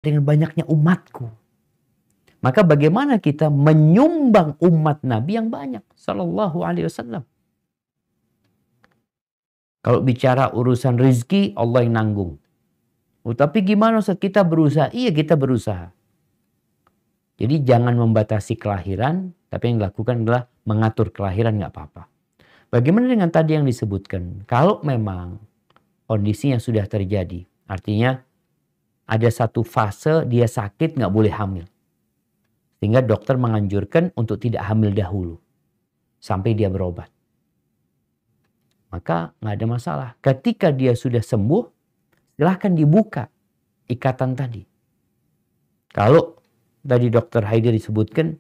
dengan banyaknya umatku. Maka bagaimana kita menyumbang umat Nabi yang banyak sallallahu alaihi wasallam. Kalau bicara urusan rizki, Allah yang nanggung. Oh, tapi gimana Ustaz, kita berusaha? Iya, kita berusaha. Jadi jangan membatasi kelahiran, tapi yang dilakukan adalah mengatur kelahiran, nggak apa-apa. Bagaimana dengan tadi yang disebutkan? Kalau memang kondisinya sudah terjadi, artinya ada satu fase dia sakit nggak boleh hamil. Sehingga dokter menganjurkan untuk tidak hamil dahulu. Sampai dia berobat. Maka nggak ada masalah. Ketika dia sudah sembuh, silahkan dibuka ikatan tadi. Kalau tadi dokter Haider disebutkan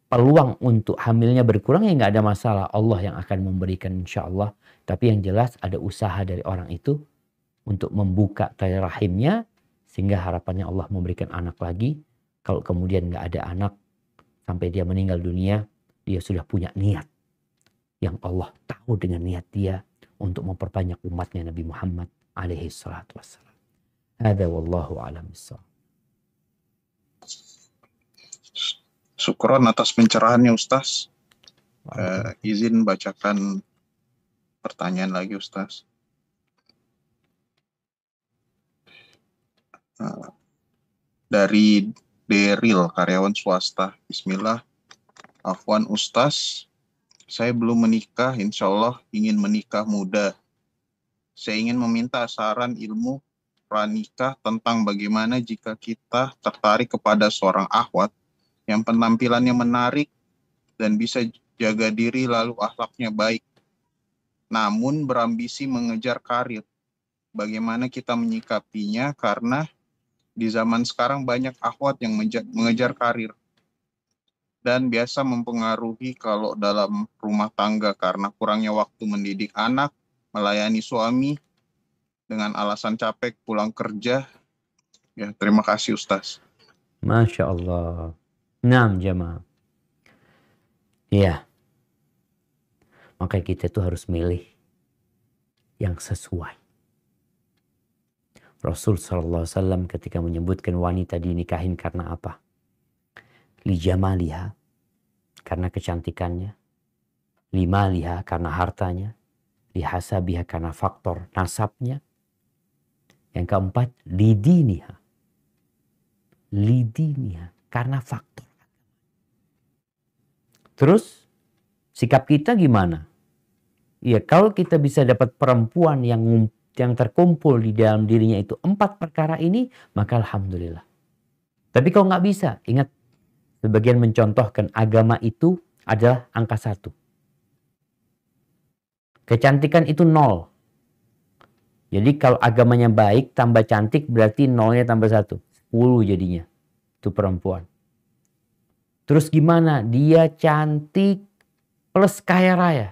peluang untuk hamilnya berkurang, ya nggak ada masalah. Allah yang akan memberikan insya Allah. Tapi yang jelas ada usaha dari orang itu untuk membuka tali rahimnya. Sehingga harapannya Allah memberikan anak lagi. Kalau kemudian nggak ada anak sampai dia meninggal dunia, dia sudah punya niat. Yang Allah tahu dengan niat dia untuk memperbanyak umatnya Nabi Muhammad alaihi salatu wassalam. Hadza wallahu a'lam bissawab. Syukron atas pencerahannya Ustaz. Izin bacakan pertanyaan lagi Ustaz. Dari Deril, karyawan swasta. Bismillah. Afwan Ustaz, saya belum menikah, insya Allah ingin menikah muda. Saya ingin meminta saran ilmu pranikah tentang bagaimana jika kita tertarik kepada seorang akhwat yang penampilannya menarik dan bisa jaga diri lalu akhlaknya baik, namun berambisi mengejar karir. Bagaimana kita menyikapinya, karena di zaman sekarang banyak akhwat yang mengejar karir dan biasa mempengaruhi kalau dalam rumah tangga karena kurangnya waktu mendidik anak, melayani suami dengan alasan capek pulang kerja. Ya, terima kasih Ustaz. Masya Allah. Naam jamaah. Ya. Maka kita tuh harus milih yang sesuai. Rasul SAW ketika menyebutkan wanita dinikahin karena apa? Li jamaliha, karena kecantikannya. Li maliha, karena hartanya. Li hasabiha, karena faktor nasabnya. Yang keempat, li diniha. Li diniha, karena faktor. Terus sikap kita gimana? Ya, kalau kita bisa dapat perempuan yang terkumpul di dalam dirinya itu 4 perkara ini, maka alhamdulillah. Tapi kalau nggak bisa, ingat sebagian mencontohkan agama itu adalah angka 1. Kecantikan itu 0. Jadi kalau agamanya baik tambah cantik berarti 0-nya tambah 1. 10 jadinya. Itu perempuan. Terus gimana? Dia cantik plus kaya raya.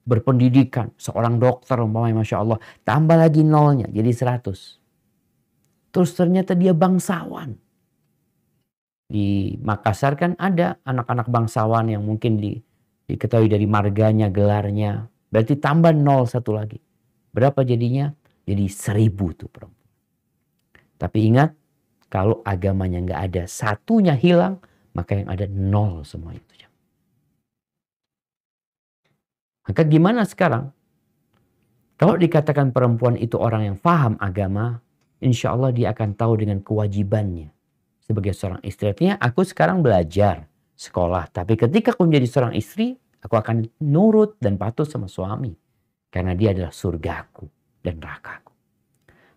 Berpendidikan, seorang dokter umpamanya Masya Allah, tambah lagi 0-nya jadi 100. Terus ternyata dia bangsawan. Di Makassar kan ada anak-anak bangsawan yang mungkin diketahui dari marganya, gelarnya. Berarti tambah 0 1 lagi. Berapa jadinya? Jadi 1000 tuh perempuan. Tapi ingat, kalau agamanya nggak ada, satunya hilang, maka yang ada 0 semua itu. Maka gimana sekarang? Kalau dikatakan perempuan itu orang yang paham agama, insya Allah dia akan tahu dengan kewajibannya sebagai seorang istri. Artinya aku sekarang belajar sekolah, tapi ketika aku menjadi seorang istri, aku akan nurut dan patuh sama suami. Karena dia adalah surgaku dan nerakaku.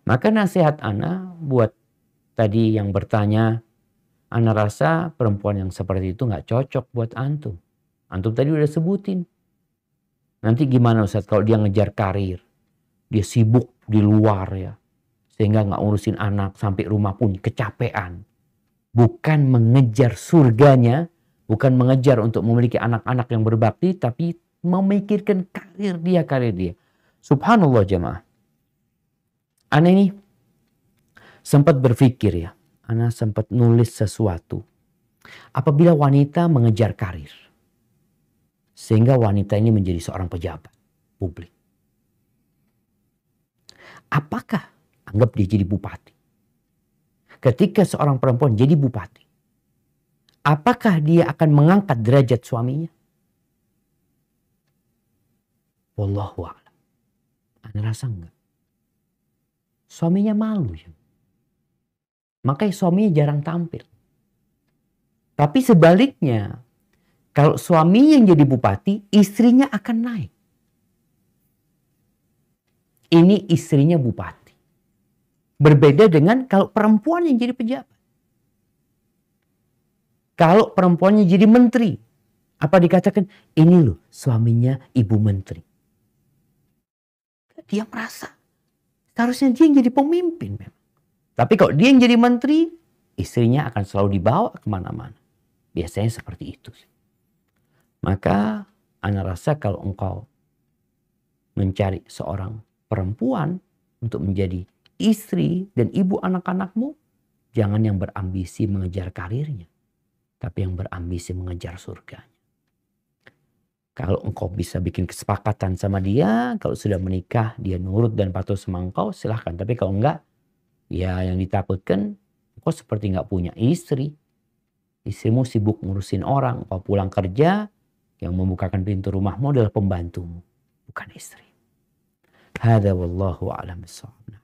Maka nasihat ana buat tadi yang bertanya, ana rasa perempuan yang seperti itu nggak cocok buat antum. Antum tadi udah sebutin. Nanti gimana Ustaz kalau dia ngejar karir, dia sibuk di luar ya, sehingga nggak ngurusin anak, sampai rumah pun kecapean. Bukan mengejar surganya, bukan mengejar untuk memiliki anak-anak yang berbakti, tapi memikirkan karir dia. Subhanallah jemaah. Ana ini sempat berpikir ya, ana sempat nulis sesuatu. Apabila wanita mengejar karir, sehingga wanita ini menjadi seorang pejabat publik. Apakah anggap dia jadi bupati? ketika seorang perempuan jadi bupati, apakah dia akan mengangkat derajat suaminya? Wallahu a'lam. Anda rasa enggak? Suaminya malu ya. Makanya suaminya jarang tampil. Tapi sebaliknya, kalau suaminya yang jadi bupati, istrinya akan naik. Ini istrinya bupati. Berbeda dengan kalau perempuan yang jadi pejabat. Kalau perempuannya jadi menteri, apa dikatakan? Ini loh suaminya ibu menteri. Dia merasa seharusnya dia yang jadi pemimpin. Tapi kalau dia yang jadi menteri, istrinya akan selalu dibawa kemana-mana. Biasanya seperti itu. Maka Ana rasa kalau engkau mencari seorang perempuan untuk menjadi istri dan ibu anak-anakmu, jangan yang berambisi mengejar karirnya, tapi yang berambisi mengejar surganya. Kalau engkau bisa bikin kesepakatan sama dia, kalau sudah menikah dia nurut dan patuh sama engkau, silahkan. Tapi kalau enggak, ya yang ditakutkan engkau seperti enggak punya istri. Istrimu sibuk ngurusin orang, engkau pulang kerja, yang membukakan pintu rumahmu adalah pembantumu, bukan istri. Hada wallahu a'lam bissawab.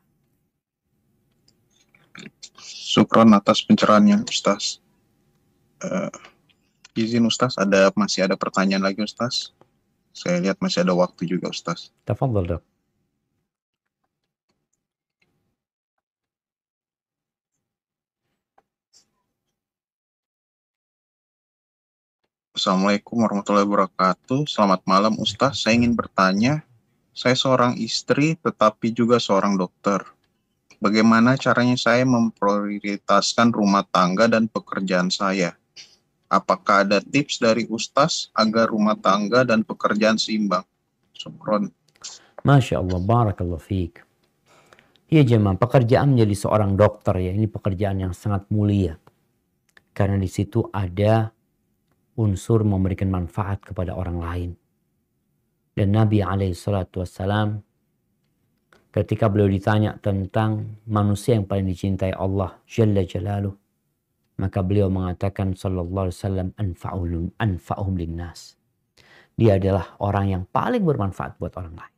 Syukron atas pencerahannya, Ustaz. Izin Ustaz, masih ada pertanyaan lagi Ustaz. Saya lihat masih ada waktu juga Ustaz. Tafadhal, Dok. Assalamualaikum warahmatullahi wabarakatuh. Selamat malam Ustaz. Saya ingin bertanya, saya seorang istri tetapi juga seorang dokter. Bagaimana caranya saya memprioritaskan rumah tangga dan pekerjaan saya? Apakah ada tips dari Ustaz agar rumah tangga dan pekerjaan seimbang? Syukron. Masya Allah, barakallahu fiik. Ya jemaah, pekerjaan menjadi seorang dokter ya, ini pekerjaan yang sangat mulia. Karena di situ ada unsur memberikan manfaat kepada orang lain. Dan Nabi SAW ketika beliau ditanya tentang manusia yang paling dicintai Allah Jalla Jalaluh, maka beliau mengatakan sallallahu alaihi wasallam anfa'uhum linnas. Dia adalah orang yang paling bermanfaat buat orang lain.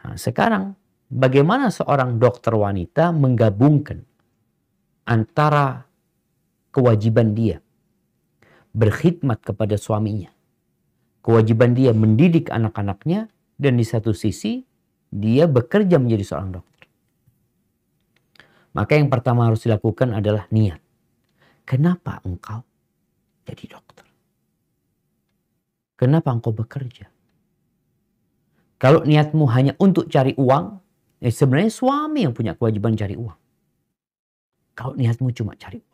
Nah, sekarang bagaimana seorang dokter wanita menggabungkan antara kewajiban dia berkhidmat kepada suaminya, kewajiban dia mendidik anak-anaknya, dan di satu sisi dia bekerja menjadi seorang dokter. Maka yang pertama harus dilakukan adalah niat. Kenapa engkau jadi dokter? Kenapa engkau bekerja? Kalau niatmu hanya untuk cari uang, sebenarnya suami yang punya kewajiban cari uang. Kalau niatmu cuma cari uang.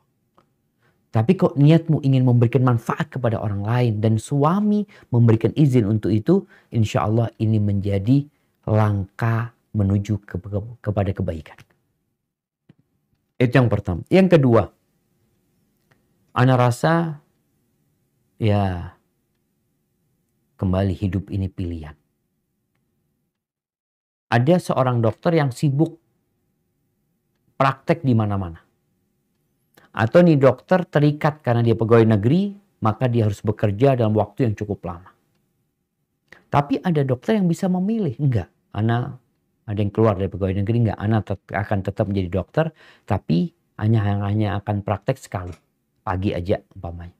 Tapi kalau niatmu ingin memberikan manfaat kepada orang lain dan suami memberikan izin untuk itu, insya Allah ini menjadi langkah menuju kepada kebaikan. Itu yang pertama. Yang kedua, ana rasa ya kembali hidup ini pilihan. Ada seorang dokter yang sibuk praktek di mana-mana. Atau nih dokter terikat karena dia pegawai negeri, maka dia harus bekerja dalam waktu yang cukup lama. Tapi ada dokter yang bisa memilih. Enggak, ana ada yang keluar dari pegawai negeri, enggak, ana akan tetap menjadi dokter, tapi hanya akan praktek sekali. Pagi aja umpamanya.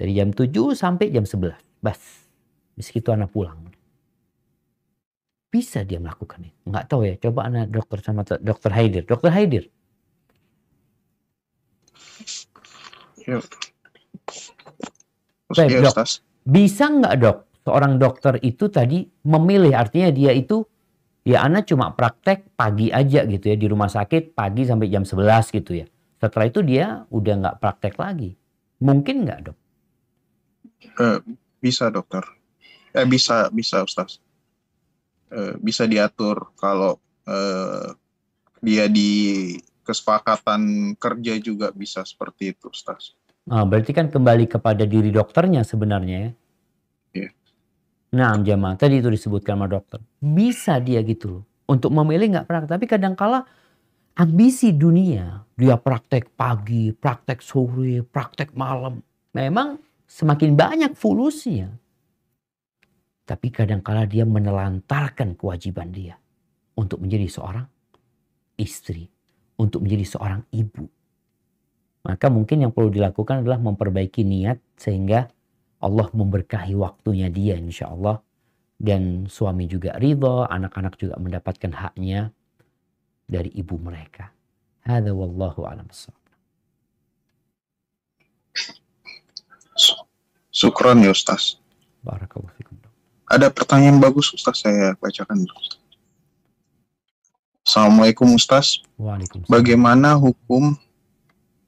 Dari jam 7 sampai jam 11. Bas. Meski itu ana pulang. Bisa dia melakukan itu. Enggak tahu ya, coba ana dokter sama dokter Haidir. Dokter Haidir. Ya. Baik, Ya, dok. Ustaz. Bisa nggak dok, seorang dokter itu tadi memilih, artinya dia itu, ya ana cuma praktek pagi aja gitu ya, di rumah sakit pagi sampai jam 11 gitu ya. Setelah itu dia udah nggak praktek lagi. Mungkin nggak dok? Bisa dokter. Bisa Ustaz. Bisa diatur kalau dia di kesepakatan kerja juga bisa seperti itu Ustaz. Nah, berarti kan kembali kepada diri dokternya sebenarnya ya. Iya. Nah jamaah, tadi itu disebutkan sama dokter. Bisa dia gitu loh. Untuk memilih nggak pernah, tapi kadangkala ambisi dunia, dia praktek pagi, praktek sore, praktek malam. Memang semakin banyak fulusnya. Tapi kadangkala dia menelantarkan kewajiban dia untuk menjadi seorang istri, untuk menjadi seorang ibu. Maka mungkin yang perlu dilakukan adalah memperbaiki niat sehingga Allah memberkahi waktunya dia insya Allah. Dan suami juga ridha, anak-anak juga mendapatkan haknya dari ibu mereka. Hadza wallahu a'lam bissawab. Syukron ya Ustaz. Barakallahu fikum. Ada pertanyaan bagus Ustaz, saya bacakan. Assalamualaikum Ustaz. Waalaikumsalam. Bagaimana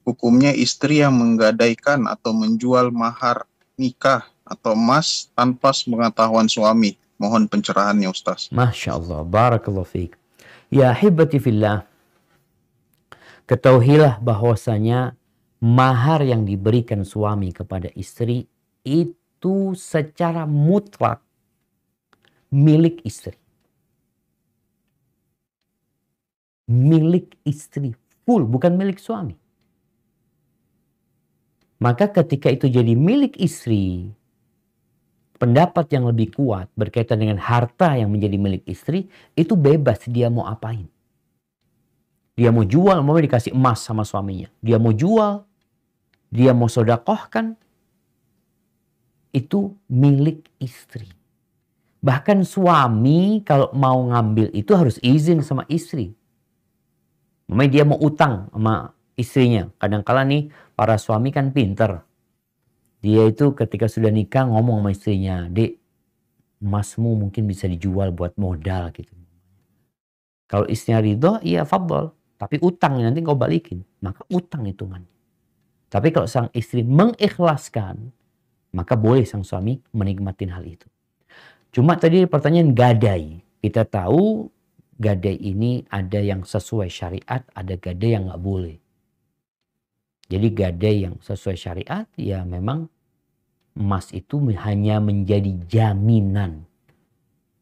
hukumnya istri yang menggadaikan atau menjual mahar nikah atau emas tanpa sepengetahuan suami? Mohon pencerahannya Ustaz. Masya Allah. Barakallahu fiik. Ya hibati fillah. Ketahuilah bahwasanya mahar yang diberikan suami kepada istri itu secara mutlak milik istri. Milik istri. Full, bukan milik suami. Maka ketika itu jadi milik istri, pendapat yang lebih kuat berkaitan dengan harta yang menjadi milik istri, itu bebas dia mau apain. Dia mau jual, mau dikasih emas sama suaminya. Dia mau jual, dia mau sodakohkan, itu milik istri. Bahkan suami kalau mau ngambil itu harus izin sama istri. Memang dia mau utang sama istrinya. Kadang-kala nih para suami kan pinter. Dia itu ketika sudah nikah ngomong sama istrinya, "Dek, emasmu mungkin bisa dijual buat modal gitu." Kalau istrinya ridho, iya fadol. Tapi utang nanti kau balikin. Maka utang hitungannya. Tapi kalau sang istri mengikhlaskan, maka boleh sang suami menikmati hal itu. Cuma tadi pertanyaan gadai. Kita tahu gadai ini ada yang sesuai syariat, ada gadai yang nggak boleh. Jadi gadai yang sesuai syariat, ya memang emas itu hanya menjadi jaminan.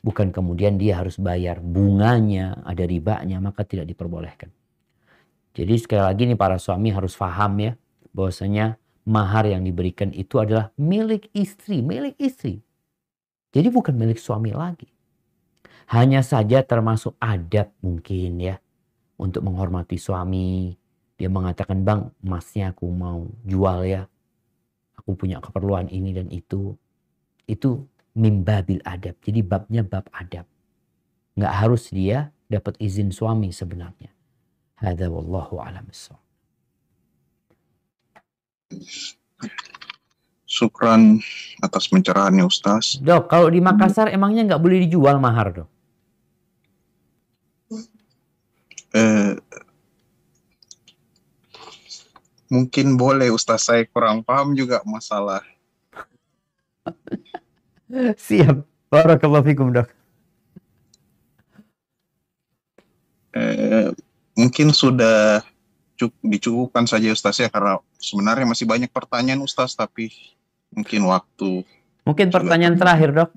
Bukan kemudian dia harus bayar bunganya, ada ribanya, maka tidak diperbolehkan. Jadi sekali lagi nih para suami harus paham ya, bahwasanya mahar yang diberikan itu adalah milik istri, milik istri. Jadi bukan milik suami lagi. Hanya saja termasuk adab mungkin ya, untuk menghormati suami. Dia mengatakan, "Bang, emasnya aku mau jual ya. Aku punya keperluan ini dan itu." Itu mimbabil adab. Jadi babnya bab adab. Nggak harus dia dapat izin suami sebenarnya. Hadza wallahu a'lam bissawab. Syukran atas pencerahannya Ustaz. Dok, kalau di Makassar emangnya nggak boleh dijual mahar, Dok? Mungkin boleh Ustaz, saya kurang paham juga masalah. Siap. Barakallahu fikum, Dok. Mungkin sudah dicukupkan saja Ustaz ya, karena sebenarnya masih banyak pertanyaan Ustaz, tapi mungkin waktu. Mungkin pertanyaan terakhir, Dok.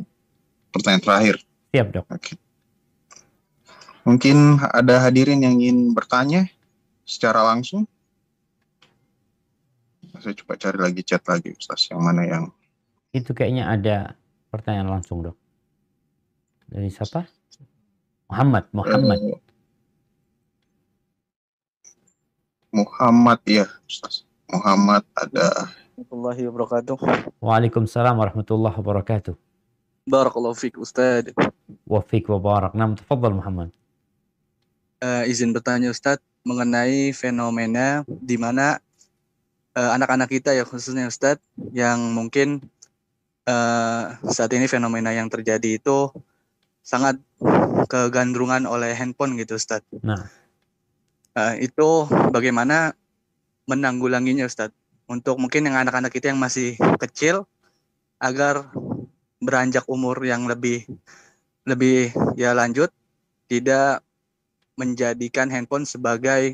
Pertanyaan terakhir. Siap, Dok. Oke. Mungkin ada hadirin yang ingin bertanya secara langsung. Saya coba cari lagi chat lagi Ustaz, yang mana yang itu kayaknya ada pertanyaan langsung, Dok. Dari siapa? Muhammad. Muhammad ya Ustaz. Muhammad ada. Warahmatullahi wabarakatuh. Waalaikumsalam warahmatullahi wabarakatuh. Barakallahu fiik Ustaz. Wa fiik wa barak. Nam, tafadhal Muhammad. Izin bertanya Ustaz mengenai fenomena di mana anak-anak kita ya khususnya Ustaz yang mungkin saat ini fenomena yang terjadi itu sangat kegandrungan oleh handphone gitu Ustaz. Nah, itu bagaimana menanggulanginya Ustaz? Untuk mungkin yang anak-anak kita yang masih kecil agar beranjak umur yang lebih ya lanjut, tidak menjadikan handphone sebagai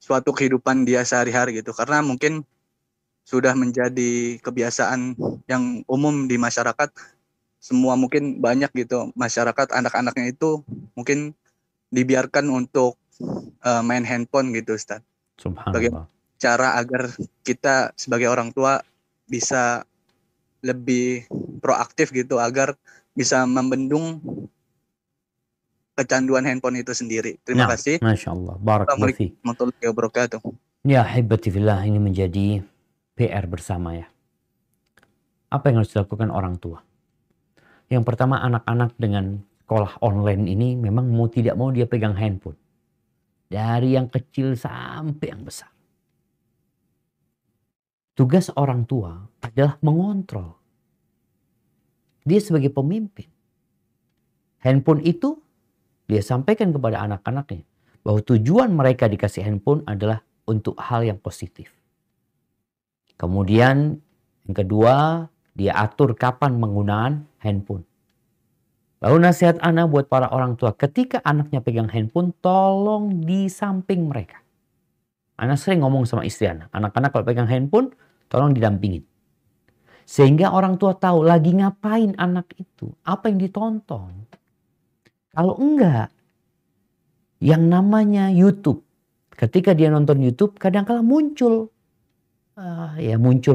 suatu kehidupan dia sehari-hari gitu, karena mungkin sudah menjadi kebiasaan yang umum di masyarakat. Semua mungkin banyak gitu masyarakat, anak-anaknya itu mungkin dibiarkan untuk main handphone gitu Ustaz. Bagaimana Subhanallah. cara agar kita sebagai orang tua bisa lebih proaktif gitu agar bisa membendung kecanduan handphone itu sendiri. Terima Nah, kasih. Masya Allah. Barakallahu Assalamualaikum fiik. warahmatullahi wabarakatuh. Ya, hibati fillah, ini menjadi PR bersama ya. Apa yang harus dilakukan orang tua? Yang pertama, anak-anak dengan sekolah online ini memang mau tidak mau dia pegang handphone. Dari yang kecil sampai yang besar. Tugas orang tua adalah mengontrol. Dia sebagai pemimpin. Handphone itu dia sampaikan kepada anak-anaknya bahwa tujuan mereka dikasih handphone adalah untuk hal yang positif. Kemudian yang kedua, dia atur kapan menggunakan handphone. Lalu nasihat Ana buat para orang tua, ketika anaknya pegang handphone, tolong di samping mereka. Ana sering ngomong sama istri Ana, anak-anak kalau pegang handphone, tolong didampingin. Sehingga orang tua tahu lagi ngapain anak itu, apa yang ditonton. Kalau enggak, yang namanya YouTube, ketika dia nonton YouTube, kadang-kala muncul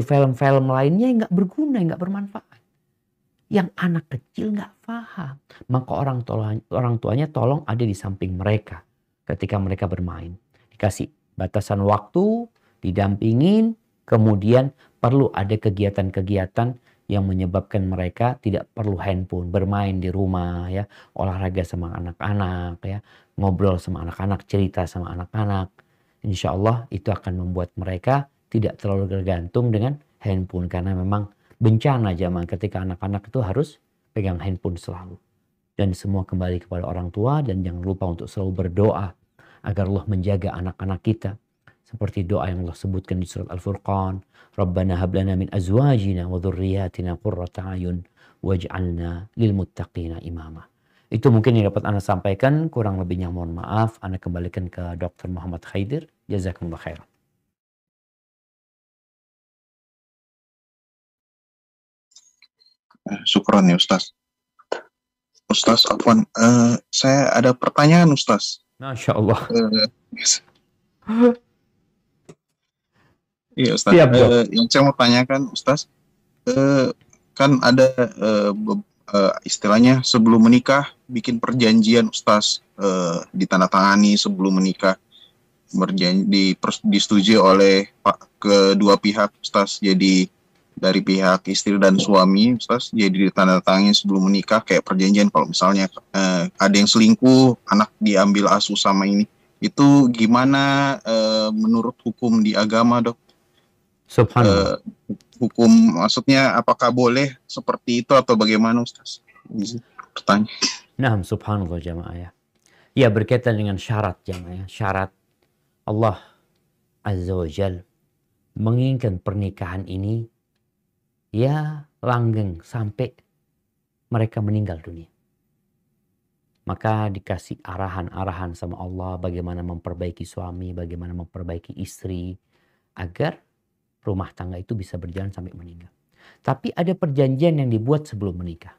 film-film lainnya yang nggak berguna, nggak bermanfaat. Yang anak kecil nggak paham. Maka orang tuanya tolong ada di samping mereka ketika mereka bermain. Dikasih batasan waktu, didampingin, kemudian perlu ada kegiatan-kegiatan yang menyebabkan mereka tidak perlu handphone, bermain di rumah, ya, olahraga sama anak-anak, ya, ngobrol sama anak-anak, cerita sama anak-anak. Insya Allah itu akan membuat mereka tidak terlalu tergantung dengan handphone, karena memang bencana zaman ketika anak-anak itu harus pegang handphone selalu. Dan semua kembali kepada orang tua, dan jangan lupa untuk selalu berdoa agar Allah menjaga anak-anak kita. Seperti doa yang Allah sebutkan di surat Al-Furqan, Rabbana hablana min azwajina wa dhurriyyatina qurrata a'yun waj'alna lil muttaqina imama. Itu mungkin yang dapat Anda sampaikan, kurang lebihnya mohon maaf. Anda kembalikan ke Dr. Muhammad Khaidir. Jazakumullah khairan. Syukron ya Ustaz. Ustaz, afwan, saya ada pertanyaan Ustaz. Masya Allah. Iya Ustaz, Siap, yang saya mau tanyakan Ustaz, kan ada istilahnya sebelum menikah bikin perjanjian Ustaz, ditandatangani sebelum menikah, disetujui oleh kedua pihak Ustaz. Jadi dari pihak istri dan suami Ustaz, jadi ditandatangani sebelum menikah kayak perjanjian. Kalau misalnya ada yang selingkuh, anak diambil asuh sama ini, itu gimana menurut hukum di agama, Dok? Subhanallah. Hukum maksudnya apakah boleh seperti itu atau bagaimana Ustaz? Pertanyaan. Nah, subhanallah jamaah ya. Ya, berkaitan dengan syarat jamaah ya. Syarat Allah Azza wa Jal menginginkan pernikahan ini ya langgeng sampai mereka meninggal dunia. Maka dikasih arahan-arahan sama Allah bagaimana memperbaiki suami, bagaimana memperbaiki istri agar rumah tangga itu bisa berjalan sampai meninggal. Tapi ada perjanjian yang dibuat sebelum menikah.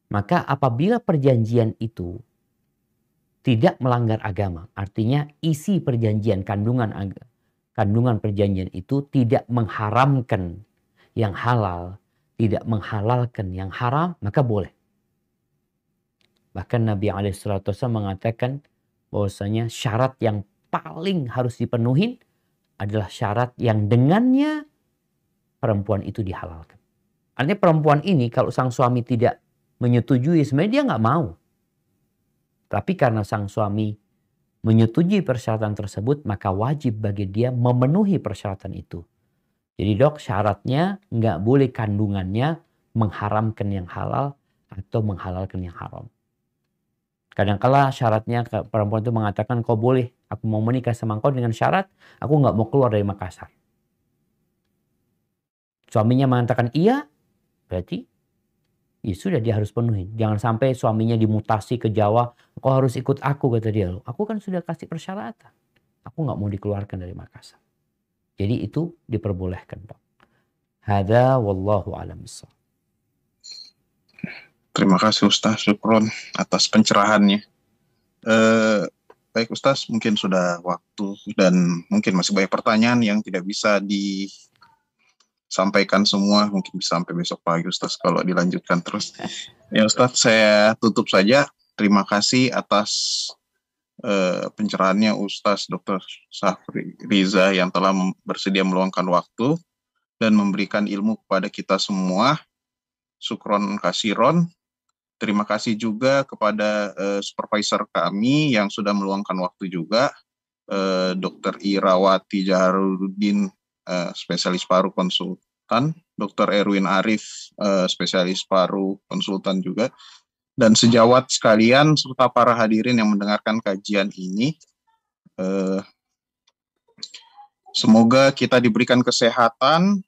Maka apabila perjanjian itu tidak melanggar agama, artinya isi perjanjian, kandungan perjanjian itu tidak mengharamkan yang halal, tidak menghalalkan yang haram, maka boleh. Bahkan Nabi SAW mengatakan bahwasanya syarat yang paling harus dipenuhi adalah syarat yang dengannya perempuan itu dihalalkan. Artinya perempuan ini kalau sang suami tidak menyetujui, sebenarnya dia nggak mau. Tapi karena sang suami menyetujui persyaratan tersebut, maka wajib bagi dia memenuhi persyaratan itu. Jadi Dok, syaratnya nggak boleh kandungannya mengharamkan yang halal atau menghalalkan yang haram. Kadangkala syaratnya perempuan itu mengatakan, kau boleh, aku mau menikah sama kau dengan syarat, aku nggak mau keluar dari Makassar. Suaminya mengatakan iya, berarti ya sudah dia harus penuhi. Jangan sampai suaminya dimutasi ke Jawa, kau harus ikut aku, kata dia. Aku kan sudah kasih persyaratan. Aku nggak mau dikeluarkan dari Makassar. Jadi itu diperbolehkan, Dok. Hada wallahu a'lam bishawab. Terima kasih Ustaz, syukron atas pencerahannya. Baik Ustaz, mungkin sudah waktu dan mungkin masih banyak pertanyaan yang tidak bisa disampaikan semua, mungkin bisa sampai besok pagi Ustaz kalau dilanjutkan terus. Ya Ustaz, saya tutup saja. Terima kasih atas pencerahannya Ustaz Dr. Syafri Riza yang telah bersedia meluangkan waktu dan memberikan ilmu kepada kita semua. Syukron kasiron. Terima kasih juga kepada supervisor kami yang sudah meluangkan waktu juga, Dr. Irawati Jaharuddin, spesialis paru konsultan, Dr. Erwin Arif, spesialis paru konsultan juga, dan sejawat sekalian serta para hadirin yang mendengarkan kajian ini. Semoga kita diberikan kesehatan,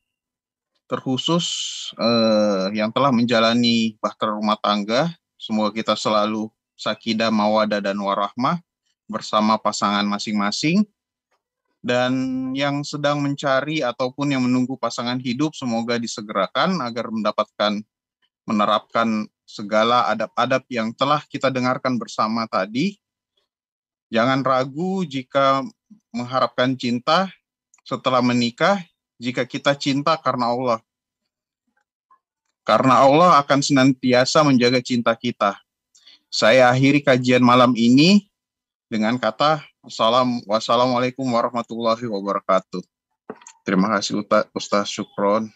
terkhusus yang telah menjalani bahtera rumah tangga. Semoga kita selalu sakinah, mawaddah, dan warahmah bersama pasangan masing-masing. Dan yang sedang mencari ataupun yang menunggu pasangan hidup, semoga disegerakan agar menerapkan segala adab-adab yang telah kita dengarkan bersama tadi. Jangan ragu jika mengharapkan cinta setelah menikah, jika kita cinta karena Allah. Karena Allah akan senantiasa menjaga cinta kita. Saya akhiri kajian malam ini dengan kata wassalamualaikum warahmatullahi wabarakatuh. Terima kasih Ustaz, syukron.